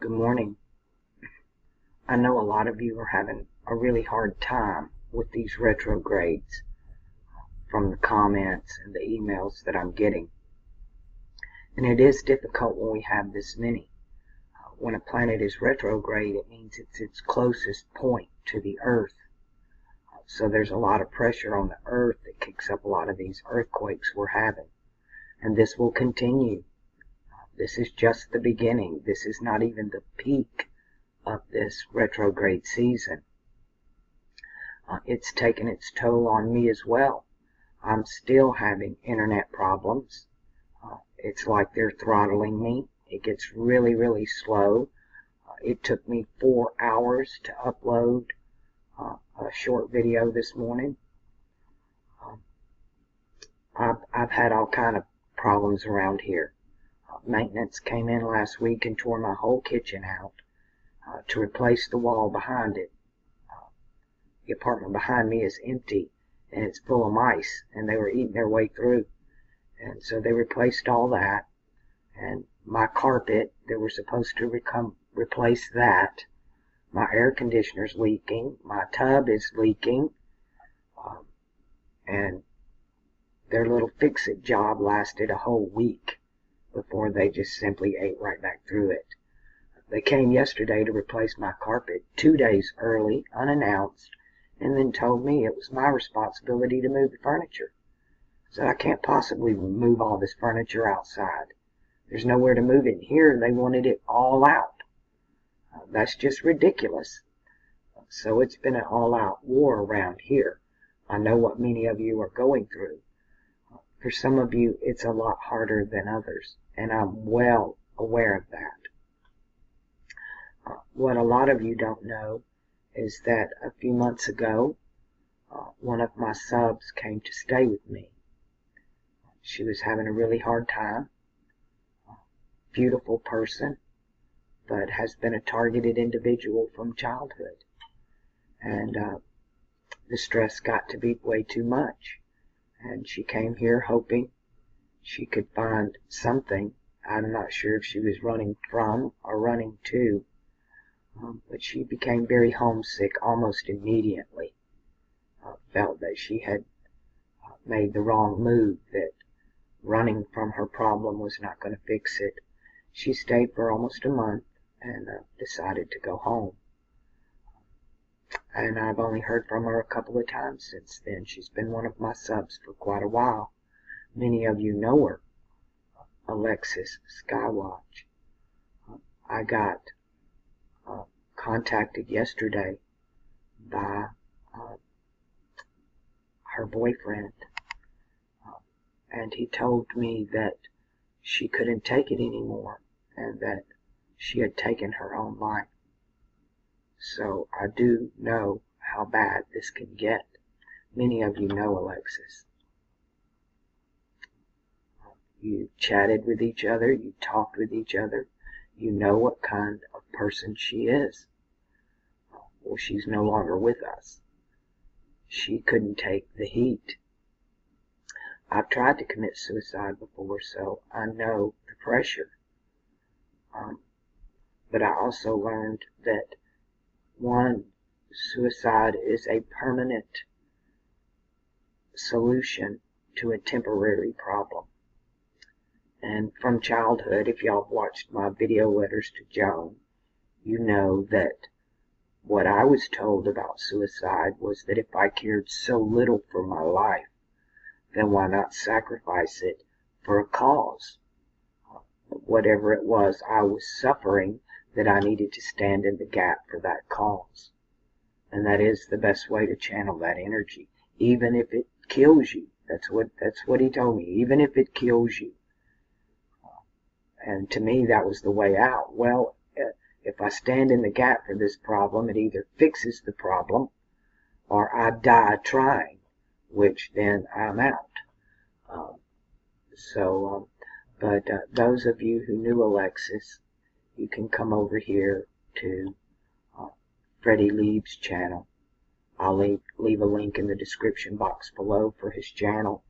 Good morning. I know a lot of you are having a really hard time with these retrogrades from the comments and the emails that I'm getting. And it is difficult when we have this many. When a planet is retrograde, it means it's its closest point to the Earth. So there's a lot of pressure on the Earth that kicks up a lot of these earthquakes we're having. And this will continue. This is just the beginning. This is not even the peak of this retrograde season. It's taken its toll on me as well. I'm still having internet problems. It's like they're throttling me. It gets really, really slow. It took me 4 hours to upload a short video this morning. I've had all kind of problems around here. Maintenance came in last week and tore my whole kitchen out to replace the wall behind it. The apartment behind me is empty and it's full of mice, and they were eating their way through. And so they replaced all that. And my carpet, they were supposed to replace that. My air conditioner's leaking. My tub is leaking. And their little fix-it job lasted a whole week before they just simply ate right back through it. They came yesterday to replace my carpet 2 days early, unannounced, and then told me it was my responsibility to move the furniture. So I can't possibly move all this furniture outside. There's nowhere to move it here. They wanted it all out. That's just ridiculous. So it's been an all-out war around here. I know what many of you are going through. For some of you, it's a lot harder than others, and I'm well aware of that. What a lot of you don't know is that a few months ago, one of my subs came to stay with me. She was having a really hard time. Beautiful person, but has been a targeted individual from childhood. And the stress got to be way too much. And she came here hoping she could find something. I'm not sure if she was running from or running to, but she became very homesick almost immediately. Felt that she had made the wrong move, that running from her problem was not going to fix it. She stayed for almost a month and decided to go home. And I've only heard from her a couple of times since then. She's been one of my subs for quite a while. Many of you know her, Alexis Skywatch. I got contacted yesterday by her boyfriend, and he told me that she couldn't take it anymore and that she had taken her own life. So I do know how bad this can get. Many of you know Alexis. You chatted with each other, you talked with each other, you know what kind of person she is. Well, she's no longer with us. She couldn't take the heat. I've tried to commit suicide before, so I know the pressure. But I also learned that suicide is a permanent solution to a temporary problem. And from childhood, if y'all have watched my video letters to Joan, you know that what I was told about suicide was that if I cared so little for my life, then why not sacrifice it for a cause? Whatever it was I was suffering, that I needed to stand in the gap for that cause. And that is the best way to channel that energy, even if it kills you. That's what he told me, even if it kills you. And to me, that was the way out. Well, if I stand in the gap for this problem, it either fixes the problem or I die trying, which then I'm out. But those of you who knew Alexis, you can come over here to Freddie Lieb's channel. I'll leave a link in the description box below for his channel,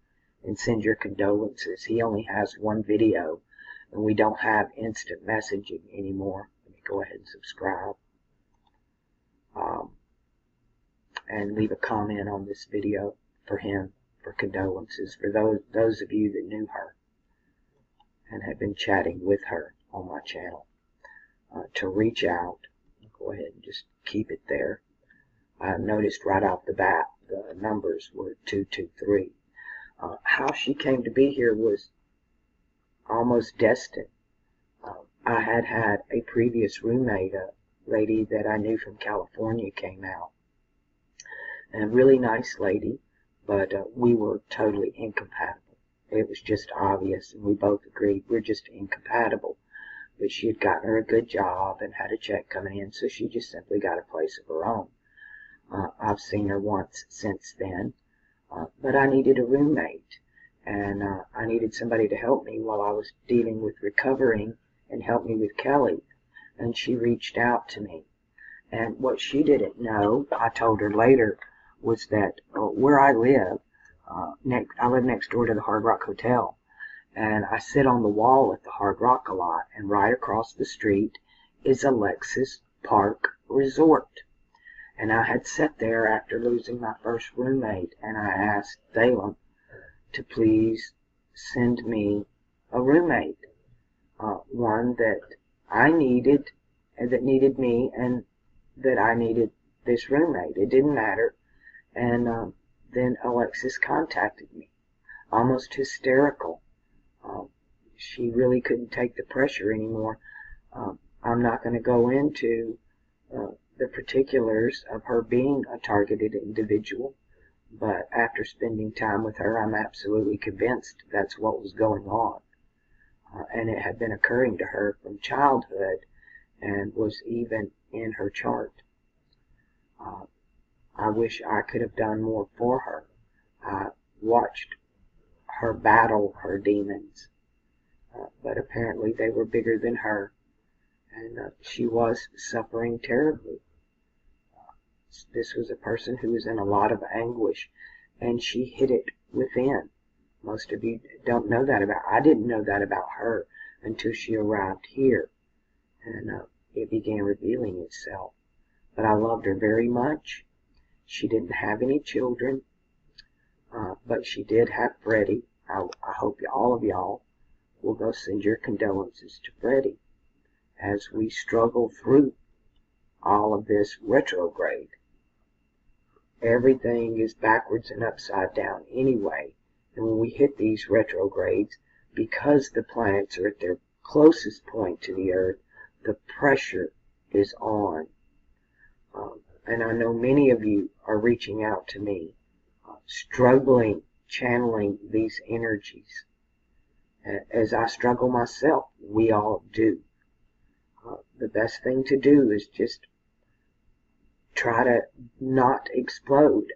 and send your condolences. He only has one video, and we don't have instant messaging anymore. go ahead and subscribe. And leave a comment on this video for him, for condolences, for those of you that knew her and have been chatting with her on my channel. To reach out, go ahead and just keep it there. I noticed right off the bat the numbers were 223. How she came to be here was almost destined. I had a previous roommate, a lady that I knew from California, came out. And a really nice lady, but we were totally incompatible. It was just obvious, and we both agreed we're just incompatible. But she had gotten her a good job and had a check coming in, so she just simply got a place of her own. I've seen her once since then, but I needed a roommate, and I needed somebody to help me while I was dealing with recovering and help me with Kelly. And she reached out to me. And what she didn't know, I told her later, was that where I live, I live next door to the Hard Rock Hotel. And I sit on the wall at the Hard Rock a lot, and right across the street is Alexis Park Resort. And I had sat there after losing my first roommate, and I asked Thalem to please send me a roommate, one that I needed, and that needed me, and that I needed this roommate. It didn't matter. And then Alexis contacted me, almost hysterical. She really couldn't take the pressure anymore. I'm not going to go into the particulars of her being a targeted individual, but after spending time with her, I'm absolutely convinced that's what was going on. And it had been occurring to her from childhood and was even in her chart. I wish I could have done more for her. I watched her battle her demons, but apparently they were bigger than her, and she was suffering terribly. This was a person who was in a lot of anguish, and she hid it within. Most of you don't know that about her. I didn't know that about her until she arrived here, and it began revealing itself. But I loved her very much. She didn't have any children, but she did have Freddie. I hope all of y'all will go send your condolences to Freddie as we struggle through all of this retrograde. Everything is backwards and upside down anyway, and when we hit these retrogrades, because the planets are at their closest point to the Earth, the pressure is on. And I know many of you are reaching out to me, struggling, channeling these energies. As I struggle myself, we all do. The best thing to do is just try to not explode.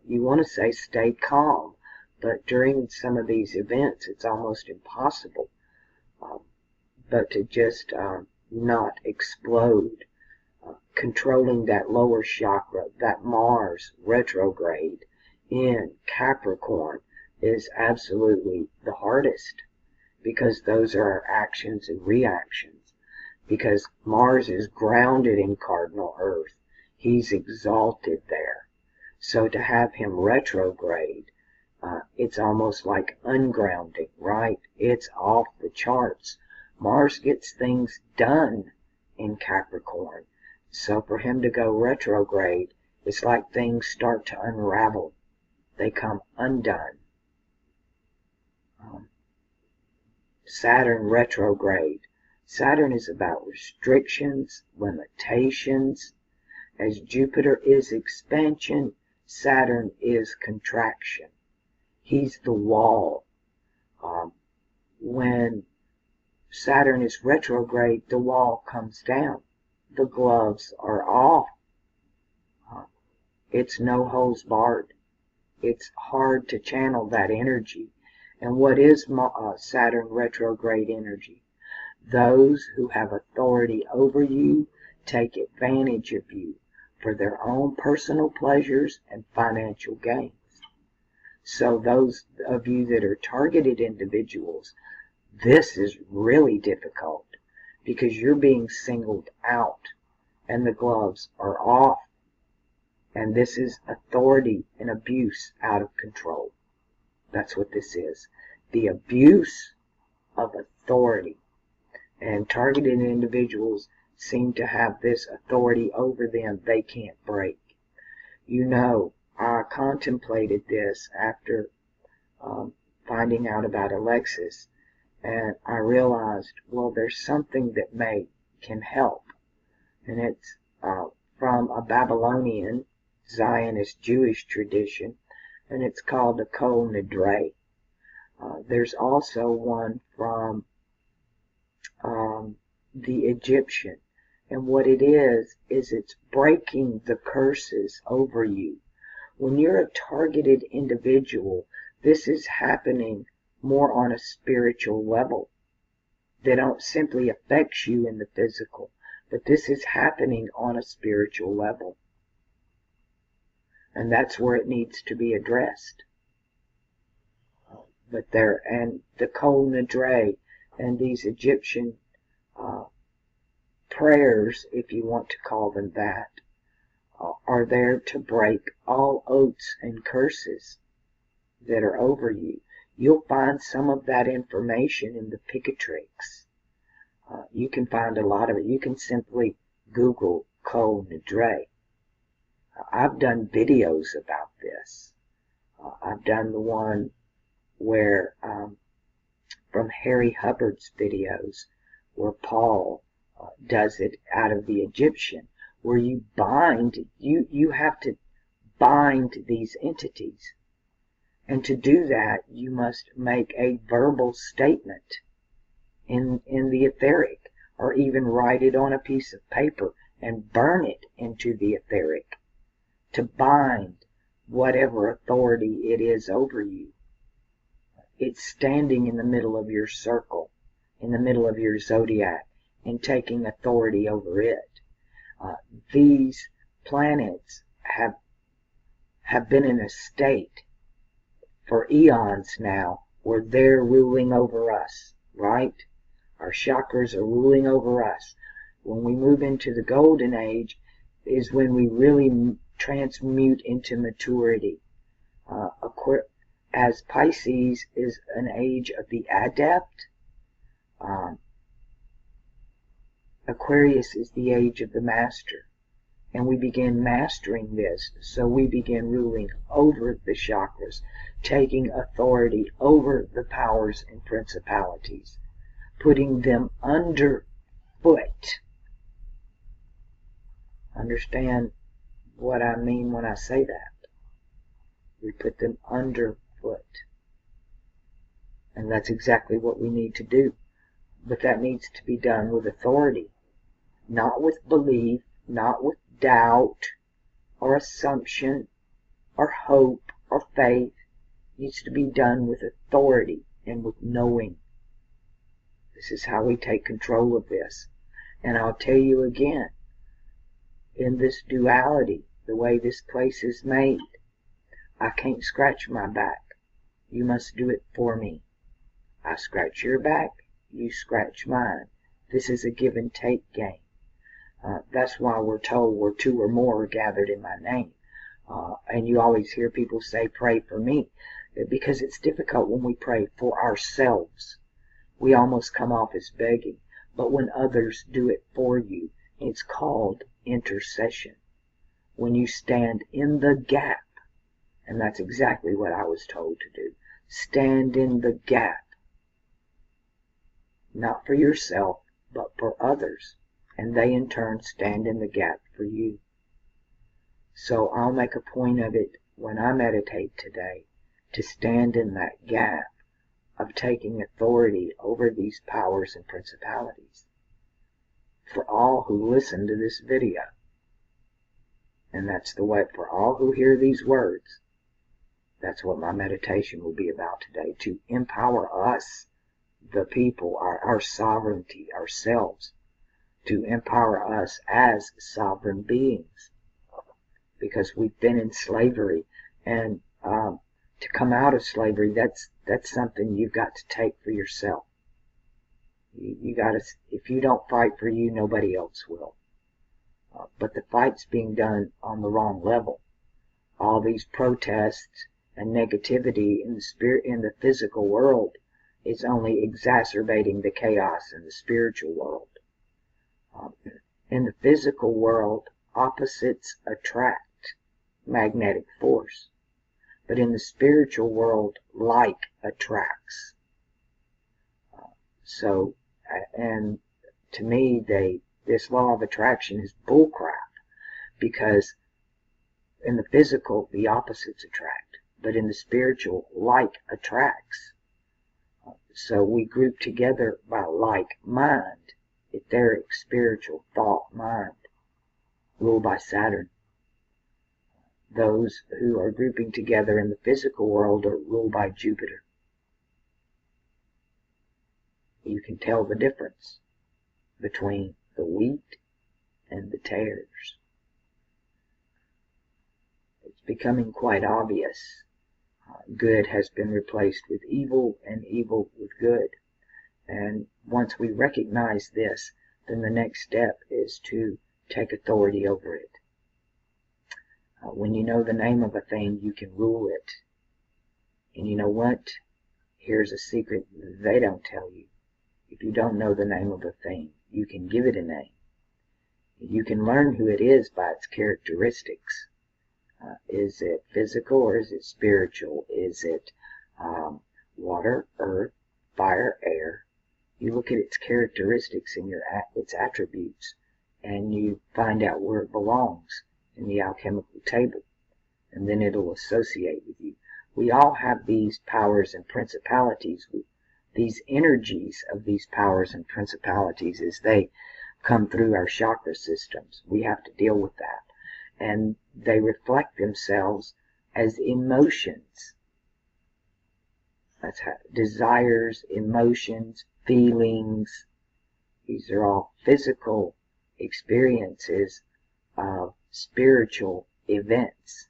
You want to say stay calm, but during some of these events, it's almost impossible. But to just not explode. Controlling that lower chakra, that Mars retrograde in Capricorn, is absolutely the hardest, because those are our actions and reactions. Because Mars is grounded in cardinal Earth. He's exalted there. So to have him retrograde, it's almost like ungrounding, right? It's off the charts. Mars gets things done in Capricorn. So for him to go retrograde, it's like things start to unravel. They come undone. Saturn retrograde. Saturn is about restrictions, limitations. As Jupiter is expansion, Saturn is contraction. He's the wall. When Saturn is retrograde, the wall comes down. The gloves are off. It's no holds barred. It's hard to channel that energy. And what is Saturn retrograde energy? Those who have authority over you take advantage of you for their own personal pleasures and financial gains. So those of you that are targeted individuals, this is really difficult. because you're being singled out and the gloves are off. And this is authority and abuse out of control. That's what this is. The abuse of authority. And targeted individuals seem to have this authority over them they can't break. You know, I contemplated this after finding out about Alexis, and I realized, well, there's something that can help. And it's from a Babylonian Zionist Jewish tradition, and it's called the Coalgate. There's also one from the Egyptian, and what it is it's breaking the curses over you. When you're a targeted individual, this is happening more on a spiritual level. They don't simply affect you in the physical, but this is happening on a spiritual level. And that's where it needs to be addressed. But and the Coalgate and these Egyptian prayers, if you want to call them that, are there to break all oaths and curses that are over you. You'll find some of that information in the Picatrix. You can find a lot of it. You can simply Google Coalgate. I've done videos about this. I've done the one where, from Harry Hubbard's videos, where Paul does it out of the Egyptian, where you bind, you have to bind these entities. And to do that, you must make a verbal statement in the etheric, or even write it on a piece of paper and burn it into the etheric to bind whatever authority it is over you. It's standing in the middle of your circle, in the middle of your zodiac, and taking authority over it. These planets have been in a state for eons now where they're ruling over us, right? Our chakras are ruling over us. When we move into the golden age is when we really transmute into maturity. As Pisces is an age of the adept, Aquarius is the age of the master. And we begin mastering this, so we begin ruling over the chakras, taking authority over the powers and principalities, putting them underfoot. Understand what I mean when I say that? We put them underfoot. And that's exactly what we need to do. But that needs to be done with authority, not with belief, not with doubt or assumption or hope or faith. It needs to be done with authority and with knowing. This is how we take control of this. And I'll tell you again, in this duality, the way this place is made, I can't scratch my back. You must do it for me. I scratch your back, you scratch mine. This is a give and take game. That's why we're told where two or more are gathered in my name. And you always hear people say, pray for me. Because it's difficult when we pray for ourselves. We almost come off as begging. But when others do it for you, it's called intercession. When you stand in the gap. And that's exactly what I was told to do. Stand in the gap. Not for yourself, but for others. And they in turn stand in the gap for you. So I'll make a point of it when I meditate today to stand in that gap of taking authority over these powers and principalities for all who listen to this video. And that's the way for all who hear these words. That's what my meditation will be about today, to empower us, the people, our sovereignty, ourselves, to empower us as sovereign beings, because we've been in slavery, and to come out of slavery, that's something you've got to take for yourself. You gotta, if you don't fight for you, nobody else will. But the fight's being done on the wrong level. All these protests and negativity in the physical world is only exacerbating the chaos in the spiritual world. In the physical world, opposites attract magnetic force. But in the spiritual world, like attracts. And to me, this law of attraction is bullcrap, because in the physical, the opposites attract, but in the spiritual, like attracts. So we group together by like mind, etheric, spiritual, thought, mind, ruled by Saturn. Those who are grouping together in the physical world are ruled by Jupiter. You can tell the difference between the wheat and the tares. It's becoming quite obvious. Good has been replaced with evil, and evil with good. And once we recognize this, then the next step is to take authority over it. When you know the name of a thing, you can rule it. And you know what? Here's a secret they don't tell you. If you don't know the name of a thing, you can give it a name. You can learn who it is by its characteristics. Is it physical or is it spiritual? Is it water, earth, fire, air? You look at its characteristics and its attributes, and you find out where it belongs in the alchemical table, and then it'll associate with you. We all have these powers and principalities, these energies of these powers and principalities as they come through our chakra systems. We have to deal with that. And they reflect themselves as emotions. That's how desires, emotions, feelings. These are all physical experiences of spiritual events.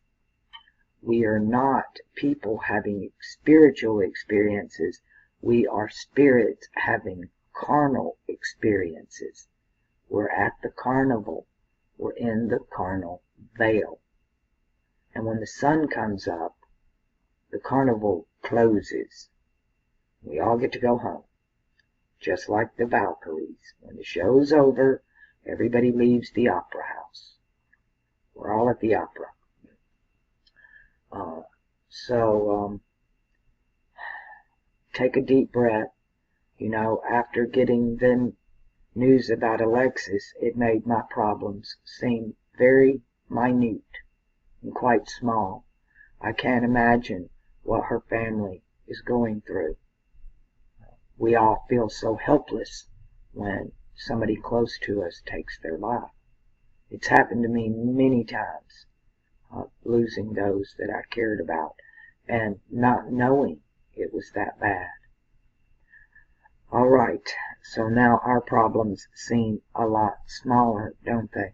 We are not people having spiritual experiences. We are spirits having carnal experiences. We're at the carnival. We're in the carnal veil. And when the sun comes up, the carnival closes. We all get to go home. Just like the Valkyries. When the show's over, everybody leaves the opera house. We're all at the opera. Take a deep breath. You know, after getting the news about Alexis, it made my problems seem very minute and quite small. I can't imagine what her family is going through. We all feel so helpless when somebody close to us takes their life. It's happened to me many times, losing those that I cared about and not knowing it was that bad. All right, so now our problems seem a lot smaller, don't they?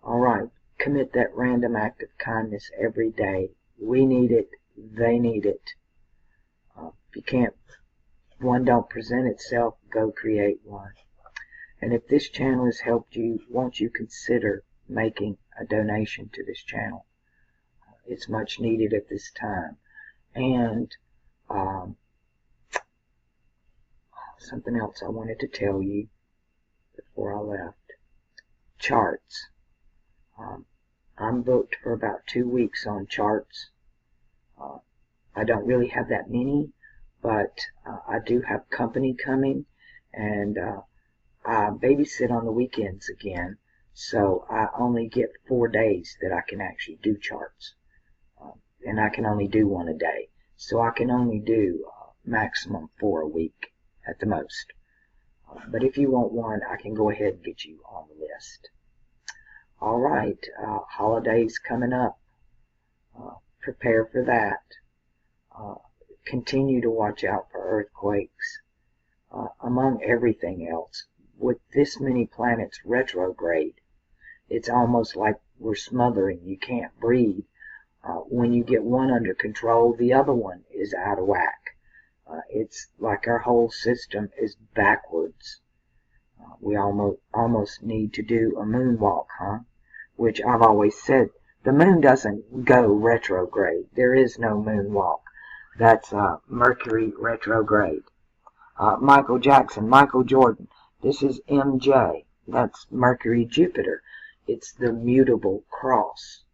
All right, commit that random act of kindness every day. We need it. They need it. If one don't present itself, go create one. And if this channel has helped you, won't you consider making a donation to this channel? It's much needed at this time. And something else I wanted to tell you before I left. Charts. I'm booked for about 2 weeks on charts. I don't really have that many, but I do have company coming, and I babysit on the weekends again, so I only get 4 days that I can actually do charts. And I can only do one a day. So I can only do maximum 4 a week at the most. But if you want one, I can go ahead and get you on the list. All right, holidays coming up. Prepare for that. Continue to watch out for earthquakes. Among everything else, with this many planets retrograde, it's almost like we're smothering. You can't breathe. When you get one under control, the other one is out of whack. It's like our whole system is backwards. We almost need to do a moonwalk, huh? Which I've always said, the moon doesn't go retrograde. There is no moonwalk. That's Mercury retrograde. Michael Jackson, Michael Jordan. This is MJ. That's Mercury Jupiter. It's the mutable cross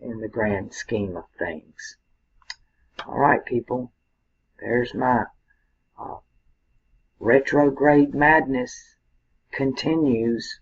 in the grand scheme of things. All right, people. There's my retrograde madness continues.